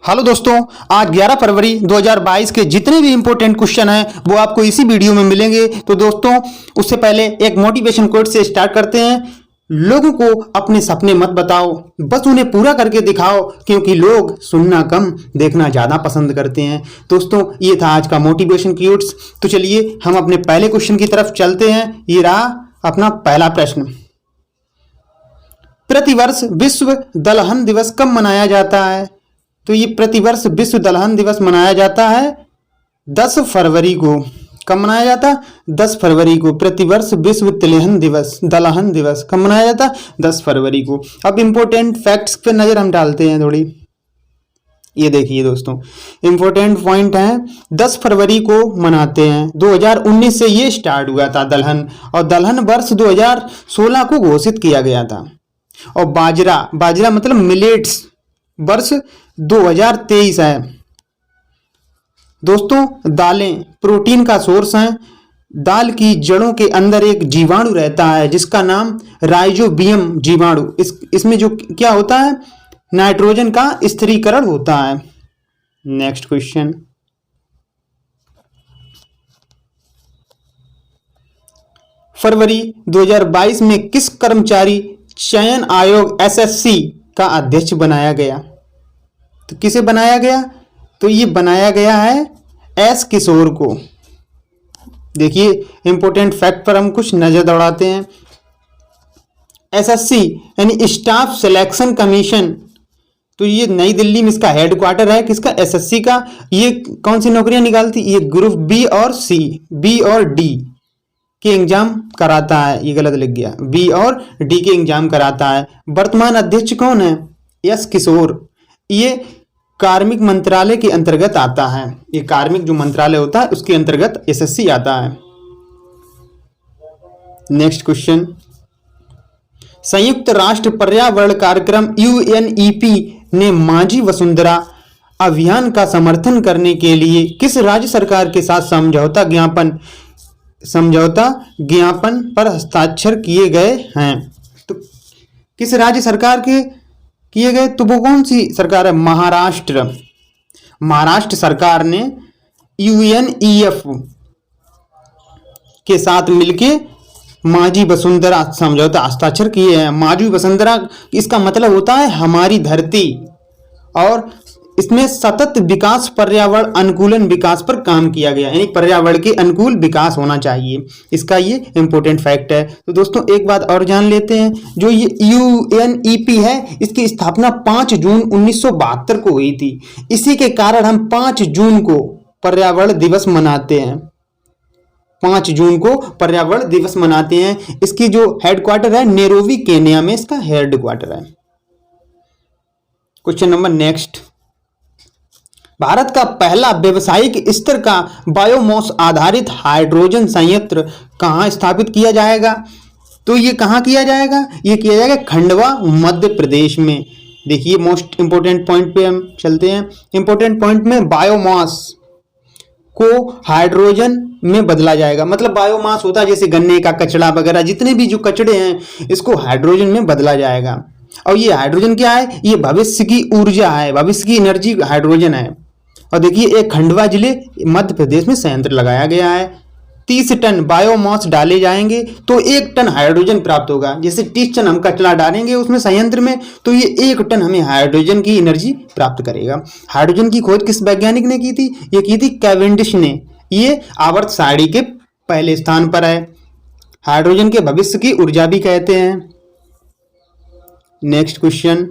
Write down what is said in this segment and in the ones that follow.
Hello दोस्तों, आज 11 फरवरी 2022 के जितने भी इंपॉर्टेंट क्वेश्चन हैं वो आपको इसी वीडियो में मिलेंगे। तो दोस्तों, उससे पहले एक मोटिवेशन कोट से स्टार्ट करते हैं। लोगों को अपने सपने मत बताओ, बस उन्हें पूरा करके दिखाओ, क्योंकि लोग सुनना कम देखना ज़्यादा पसंद करते हैं। दोस्तों, ये था आज का मोटिवेशन कोट्स। तो चलिए हम अपने पहले क्वेश्चन की तरफ चलते हैं। ये रहा अपना पहला प्रश्न। प्रतिवर्ष विश्व दलहन दिवस कब मनाया जाता है? तो ये प्रतिवर्ष विश्व दलहन दिवस मनाया जाता है 10 फरवरी को। कब मनाया जाता? 10 फरवरी को। प्रतिवर्ष विश्व दलहन दिवस कब मनाया जाता? 10 फरवरी को। अब इंपॉर्टेंट फैक्ट्स पे नजर हम डालते हैं थोड़ी। ये देखिए दोस्तों, इंपॉर्टेंट पॉइंट है। 10 फरवरी को मनाते हैं। 2019 से ये स्टार्ट हुआ था दलहन, और दलहन वर्ष 2016 को घोषित किया गया था। और बाजरा मतलब मिलेट्स वर्ष 2023 है। दोस्तों, दालें प्रोटीन का सोर्स हैं। दाल की जड़ों के अंदर एक जीवाणु रहता है जिसका नाम राइजोबियम जीवाणु। इसमें जो क्या होता है, नाइट्रोजन का स्थिरीकरण होता है। Next question. फरवरी 2022 में किस कर्मचारी चयन आयोग एसएससी का अध्यक्ष बनाया गया? तो किसे बनाया गया? तो ये बनाया गया है एस किशोर को। देखिए, इंपॉर्टेंट फैक्ट पर हम कुछ नजर दौड़ाते हैं। एसएससी यानी स्टाफ सिलेक्शन कमीशन, तो ये नई दिल्ली में इसका हेडक्वार्टर है। किसका? एसएससी का। ये कौन सी नौकरियां निकालती? ये ग्रुप बी और डी के एग्जाम कराता है। ये गलत लिख गया, बी और डी के एग्जाम कराता है। वर्तमान अध्यक्ष कौन है? एस किशोर। ये कार्मिक मंत्रालय के अंतर्गत आता है। ये कार्मिक जो मंत्रालय होता है उसके अंतर्गत एसएससी आता है। Next question. संयुक्त राष्ट्र पर्यावरण कार्यक्रम यूएनईपी ने माझी वसुंधरा अभियान का समर्थन करने के लिए किस राज्य सरकार के साथ समझौता ज्ञापन पर हस्ताक्षर किए गए हैं? तो किस राज्य सरकार के किए गए? तो वो कौन सी सरकार है? महाराष्ट्र सरकार ने यूएनईएफ के साथ मिलके माझी वसुंधरा समझौता हस्ताक्षर किए हैं। माझी वसुंधरा इसका मतलब होता है हमारी धरती, और इसमें सतत विकास पर्यावरण अनुकूलन विकास पर काम किया गया, यानी पर्यावरण के अनुकूल विकास होना चाहिए। इसका ये इंपॉर्टेंट फैक्ट है। तो दोस्तों, एक बात और जान लेते हैं। जो ये यूएनईपी है, इसकी स्थापना 5 जून 1972 को हुई थी। इसी के कारण हम 5 जून को पर्यावरण दिवस मनाते हैं। 5 जून को पर्यावरण दिवस मनाते हैं। इसकी जो हेडक्वार्टर है नैरोबी केन्या में इसका हेडक्वार्टर है। Question number next. भारत का पहला व्यवसायिक स्तर का बायोमास आधारित हाइड्रोजन संयंत्र कहां स्थापित किया जाएगा? तो ये कहां किया जाएगा? ये किया जाएगा खंडवा, मध्य प्रदेश में। देखिए, मोस्ट इंपोर्टेंट पॉइंट पे हम चलते हैं। इंपोर्टेंट पॉइंट में बायोमास को हाइड्रोजन में बदला जाएगा। मतलब बायोमास होता है जैसे गन्ने का कचरा वगैरह, जितने भी जो कचड़े हैं इसको हाइड्रोजन में बदला जाएगा। और ये हाइड्रोजन क्या है? ये भविष्य की ऊर्जा है, भविष्य की एनर्जी हाइड्रोजन है। और देखिए, एक खंडवा जिले मध्य प्रदेश में संयंत्र लगाया गया है। 30 टन बायोमास डाले जाएंगे तो 1 टन हाइड्रोजन प्राप्त होगा। जैसे 30 टन हम कचरा डालेंगे उसमें संयंत्र में, तो ये 1 टन हमें हाइड्रोजन की एनर्जी प्राप्त करेगा। हाइड्रोजन की खोज किस वैज्ञानिक ने की थी? ये की थी कैवेंडिश ने। ये आवर्त सारणी के पहले स्थान पर है। हाइड्रोजन के भविष्य की ऊर्जा भी कहते हैं। Next question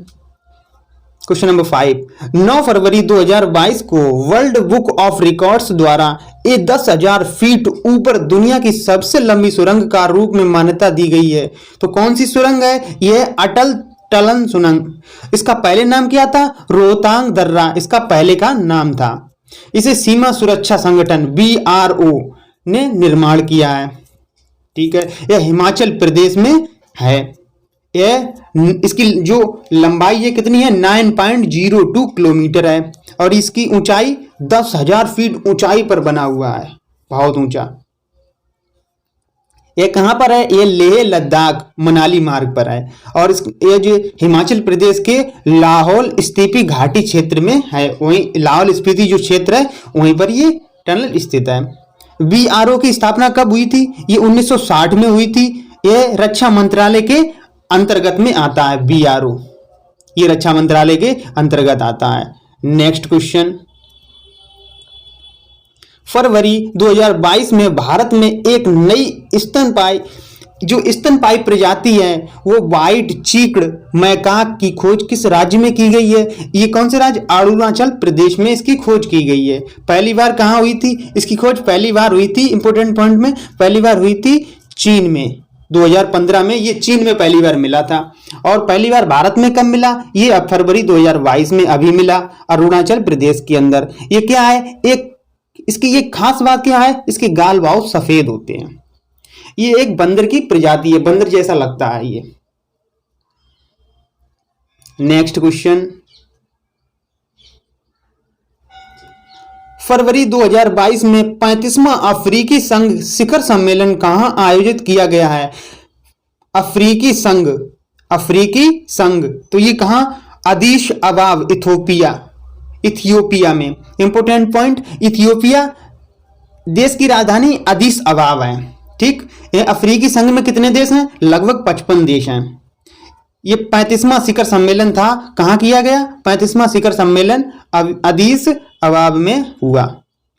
number 5। 9 फरवरी 2022 को वर्ल्ड बुक ऑफ रिकॉर्ड्स द्वारा ये 10,000 फीट ऊपर दुनिया की सबसे लंबी सुरंग का रूप में मान्यता दी गई है। तो कौन सी सुरंग है? यह अटल टनल सुरंग। इसका पहले नाम क्या था? रोहतांग दर्रा इसका पहले का नाम था। इसे सीमा सुरक्षा संगठन BRO ने निर्माण किया है। ठीक है, यह हिमाचल प्रदेश में है। इसकी जो लंबाई है कितनी है? 9.02 किलोमीटर है, और इसकी ऊंचाई 10,000 फीट ऊंचाई पर बना हुआ है। बहुत ऊंचा। ये कहाँ पर है? ये लेह लद्दाख मनाली मार्ग पर है। और ये जो हिमाचल प्रदेश के लाहौल स्पीति घाटी क्षेत्र में है, वहीं लाहौल स्पीति जो क्षेत्र है वहीं पर ये टनल स्थित है। बीआरओ की स्थापना कब हुई थी? ये 1960 में हुई थी। ये रक्षा मंत्रालय के अंतर्गत में आता है। बीआरओ ये रक्षा मंत्रालय के अंतर्गत आता है। नेक्स्ट क्वेश्चन, फरवरी 2022 में भारत में एक नई स्तनपायी प्रजाति है वो व्हाइट चीक्ड मैकाक की खोज किस राज्य में की गई है? ये कौन से राज्य? अरुणाचल प्रदेश में इसकी खोज की गई है। पहली बार कहाँ हुई थी इसकी खोज? पहली बार हुई थी, इंपोर्टेंट पॉइंट में, पहली बार हुई थी चीन में। 2015 में ये चीन में पहली बार मिला था। और पहली बार भारत में कब मिला? ये अब फरवरी 2022 में अभी मिला, अरुणाचल प्रदेश के अंदर। ये क्या है? इसकी ये खास बात क्या है? इसके गाल बाव सफेद होते हैं। ये एक बंदर की प्रजाति है, बंदर जैसा लगता है ये। नेक्स्ट क्वेश्चन, फरवरी 2022 में 35वां अफ्रीकी संघ शिखर सम्मेलन कहां आयोजित किया गया है? अफ्रीकी संघ तो ये कहां? अदीस अबाब इथियोपिया में। इंपोर्टेंट पॉइंट, इथियोपिया देश की राजधानी अदीस अबाब है। ठीक, ये अफ्रीकी संघ में कितने देश हैं? लगभग 55 देश हैं। ये 35वां शिखर सम्मेलन था, कहां किया गया? 35वां शिखर सम्मेलन अदीस अबाब में हुआ।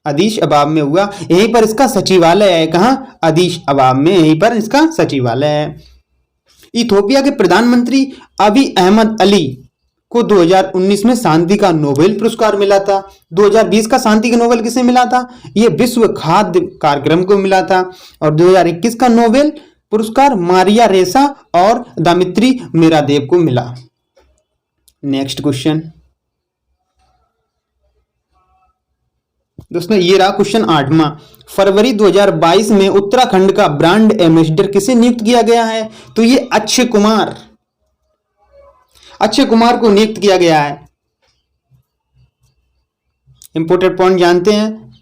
अदीस अबाब में हुआ, यहीं पर इसका सचिवालय है। कहां? अदीस अबाब में, यहीं पर इसका सचिवालय है। इथियोपिया के प्रधानमंत्री अबी अहमद अली को 2019 में शांति का नोबेल पुरस्कार मिला था। 2020 का शांति का नोबेल किसे मिला था? ये विश्व खाद्य कार्यक्रम को मिला था। और 2021 का नोबेल पुरस्कार मारिया रेसा और दामित्री मेरादेव को मिला। नेक्स्ट क्वेश्चन दोस्तों, ये रहा क्वेश्चन 8वां। फरवरी 2022 में उत्तराखंड का ब्रांड एम्बेसडर किसे नियुक्त किया गया है? तो ये अक्षय कुमार को नियुक्त किया गया है। इंपोर्टेंट पॉइंट जानते हैं,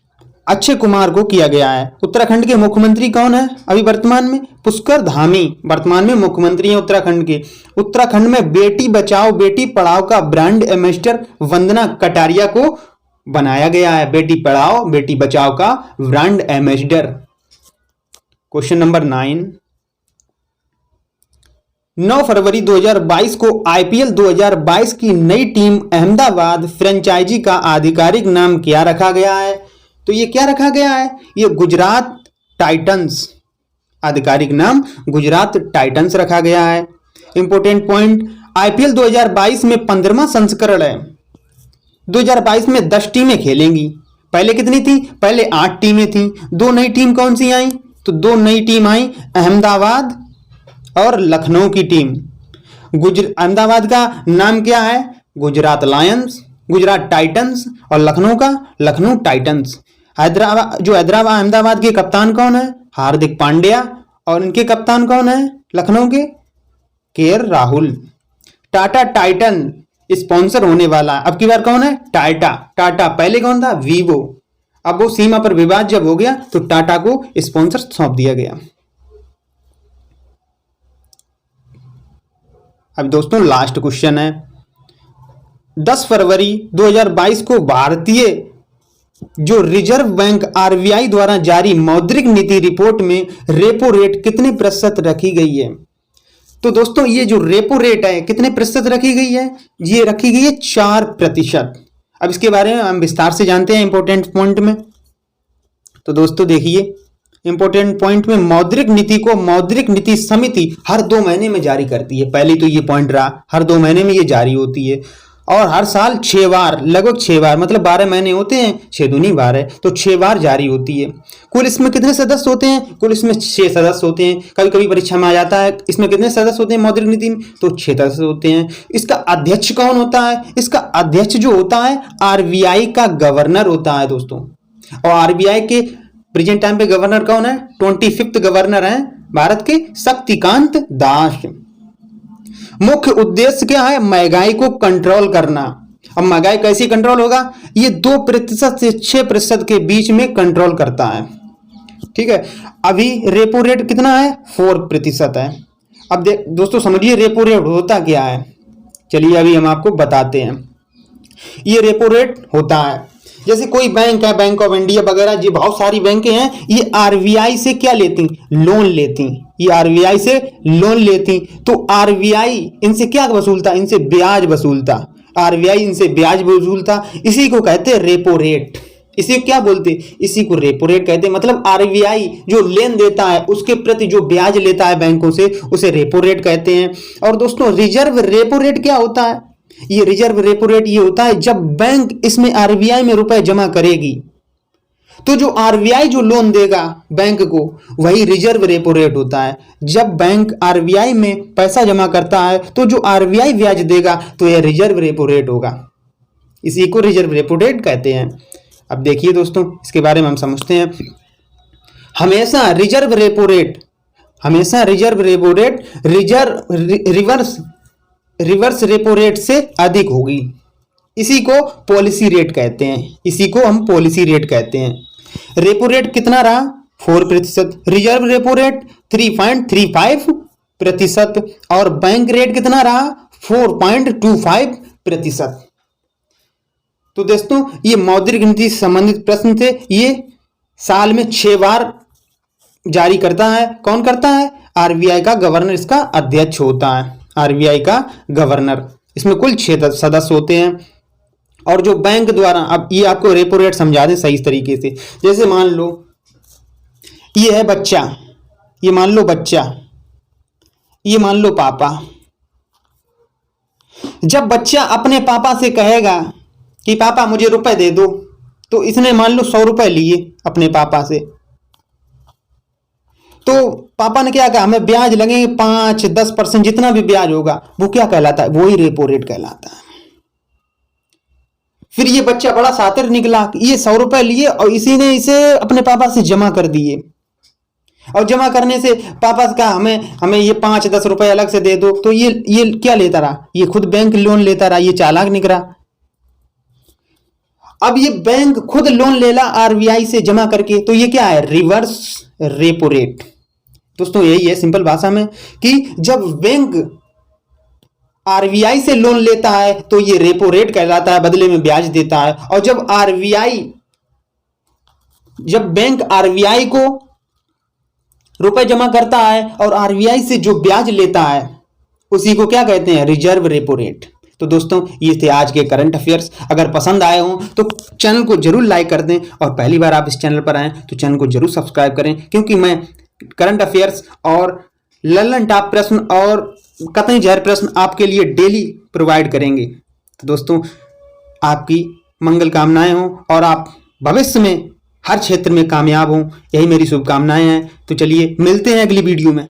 अक्षय कुमार को किया गया है। उत्तराखंड के मुख्यमंत्री कौन है अभी वर्तमान में? पुष्कर धामी वर्तमान में मुख्यमंत्री हैं उत्तराखंड के। उत्तराखंड में बेटी बचाओ बेटी पढ़ाओ का ब्रांड एम्बेसडर वंदना कटारिया को बनाया गया है। बेटी पढ़ाओ बेटी बचाओ का ब्रांड एम्बेसडर। क्वेश्चन नंबर 9, 9 फरवरी 2022 को आईपीएल 2022 की नई टीम अहमदाबाद फ्रेंचाइजी का आधिकारिक नाम क्या रखा गया है? तो ये क्या रखा गया है? ये गुजरात टाइटंस, आधिकारिक नाम गुजरात टाइटंस रखा गया है। इंपोर्टेंट पॉइंट, आईपीएल 2022 में 15वां संस्करण है। 2022 में 10 टीमें खेलेंगी। पहले कितनी थी? पहले 8 टीमें थी। 2 नई टीम कौन सी आई? तो 2 नई टीम आई, अहमदाबाद और लखनऊ की टीम। अहमदाबाद का नाम क्या है? गुजरात लायंस, गुजरात टाइटंस, और लखनऊ का लखनऊ टाइटंस। हैदराबाद अहमदाबाद के कप्तान कौन है? हार्दिक पांड्या। और इनके कप्तान कौन है लखनऊ के? KL Rahul. Tata Titan sponsor होने वाला अब की बार कौन है? टाटा। पहले कौन था? वीवो। अब वो सीमा पर विवाद जब हो गया तो टाटा को स्पॉन्सर सौंप दिया गया। अब दोस्तों लास्ट क्वेश्चन है, 10 फरवरी 2022 को भारतीय जो रिजर्व बैंक आरबीआई द्वारा जारी मौद्रिक नीति रिपोर्ट में रेपो रेट कितने प्रतिशत रखी गई है? तो दोस्तों ये जो रेपो रेट है कितने प्रतिशत रखी गई है? ये रखी गई है 4%। अब इसके बारे में हम विस्तार से जानते हैं इंपोर्टेंट पॉइंट में। तो दोस्तों देखिए इंपोर्टेंट पॉइंट में, मौद्रिक नीति को मौद्रिक नीति समिति हर 2 महीने में जारी करती है। पहले तो ये पॉइंट रहा, हर 2 महीने में ये जारी होती है। और हर साल 6 बार, लगभग 6 बार, मतलब 12 महीने होते हैं, 6 दूनी 12, तो 6 बार जारी होती है। कुल इसमें कितने सदस्य होते हैं? कुल इसमें 6 सदस्य होते हैं। कभी कभी परीक्षा में आ जाता है इसमें कितने सदस्य होते हैं मौद्रिक नीति में? तो 6 सदस्य होते हैं। इसका अध्यक्ष कौन होता है? इसका अध्यक्ष जो होता है आरबीआई का गवर्नर होता है दोस्तों। और आरबीआई के प्रेजेंट टाइम पे गवर्नर कौन है? 25वां गवर्नर है भारत के शक्तिकांत दास। मुख्य उद्देश्य क्या है? महंगाई को कंट्रोल करना। अब महंगाई कैसे कंट्रोल होगा? ये 2% से 6% के बीच में कंट्रोल करता है। ठीक है। अभी रेपो रेट कितना है, 4% है। अब दोस्तों समझिए रेपो रेट होता क्या है, चलिए अभी हम आपको बताते हैं। ये रेपो रेट होता है, जैसे कोई बैंक है, बैंक ऑफ इंडिया वगैरह, ये बहुत सारी बैंकें हैं, ये आरबीआई से क्या लेती, लोन लेती, ये आरबीआई से लोन लेती। तो आरबीआई इनसे क्या वसूलता, इनसे ब्याज वसूलता, आरबीआई इनसे ब्याज वसूलता, इसी को कहते हैं रेपो रेट। इसी को क्या बोलते, इसी को रेपो रेट कहते हैं। मतलब आरबीआई जो लेन देता है उसके प्रति जो ब्याज लेता है बैंकों से, उसे रेपो रेट कहते हैं। और दोस्तों रिजर्व रेपो रेट क्या होता है, ये रिजर्व रेपो रेट ये होता है जब बैंक इसमें आरबीआई में रुपए जमा करेगी तो जो आरबीआई जो लोन देगा बैंक को, वही रिजर्व रेपो रेट होता है। जब बैंक आरबीआई में पैसा जमा करता है तो जो आरबीआई ब्याज देगा तो यह रिजर्व रेपो रेट होगा, इसी को रिजर्व रेपो रेट कहते हैं। अब देखिए दोस्तों इसके बारे में हम समझते हैं। हमेशा रिजर्व रेपो रेट, हमेशा reserve repo rate reverse repo rate से अधिक होगी, इसी को पॉलिसी रेट कहते हैं, इसी को हम पॉलिसी रेट कहते हैं। रेपो रेट कितना रहा, 4%, रिजर्व रेपो रेट 3.35% और बैंक रेट कितना रहा, 4.25%। तो दोस्तों ये मौद्रिक नीति से संबंधित प्रश्न थे, ये साल में 6 बार जारी करता है। कौन करता है, आरबीआई का गवर्नर इसका अध्यक्ष होता है, आरबीआई का गवर्नर। इसमें कुल 6 सदस्य होते हैं। और जो बैंक द्वारा, अब ये आपको रेपो रेट समझा दें सही तरीके से। जैसे मान लो ये है बच्चा, ये मान लो बच्चा, ये मान लो पापा। जब बच्चा अपने पापा से कहेगा कि पापा मुझे रुपए दे दो, तो इसने मान लो 100 रुपए लिए अपने पापा से, तो पापा ने क्या कहा, हमें ब्याज लगेंगे 5-10% जितना भी ब्याज होगा, वो क्या कहलाता है, वही रेपो रेट कहलाता है। फिर ये बच्चा बड़ा शातिर निकला, ये 100 रुपए लिए और इसी ने इसे अपने पापा से जमा कर दिए, और जमा करने से पापा से कहा हमें ये 5-10 रुपए अलग से दे दो, तो ये क्या लेता रहा, ये खुद बैंक लोन लेता रहा, ये चालाक निकला। अब ये बैंक खुद लोन लेला आरबीआई से जमा करके, तो ये क्या है, रिवर्स रेपो रेट। दोस्तों यही है सिंपल भाषा में कि जब बैंक आरबीआई से लोन लेता है तो ये रेपो रेट कहलाता है, बदले में ब्याज देता है। और जब बैंक आरबीआई को रुपए जमा करता है और आरबीआई से जो ब्याज लेता है, उसी को क्या कहते हैं, रिजर्व रेपो रेट। तो दोस्तों ये थे आज के करंट अफेयर्स। अगर पसंद आए हो तो चैनल को जरूर लाइक कर दें, और पहली बार आप इस चैनल पर आए तो चैनल को जरूर सब्सक्राइब करें, क्योंकि मैं करंट अफेयर्स और लल्लन टॉप प्रश्न और कतई जहर प्रश्न आपके लिए डेली प्रोवाइड करेंगे। तो दोस्तों आपकी मंगल कामनाएं हो और आप भविष्य में हर क्षेत्र में कामयाब हों, यही मेरी शुभकामनाएं हैं। तो चलिए मिलते हैं अगली वीडियो में।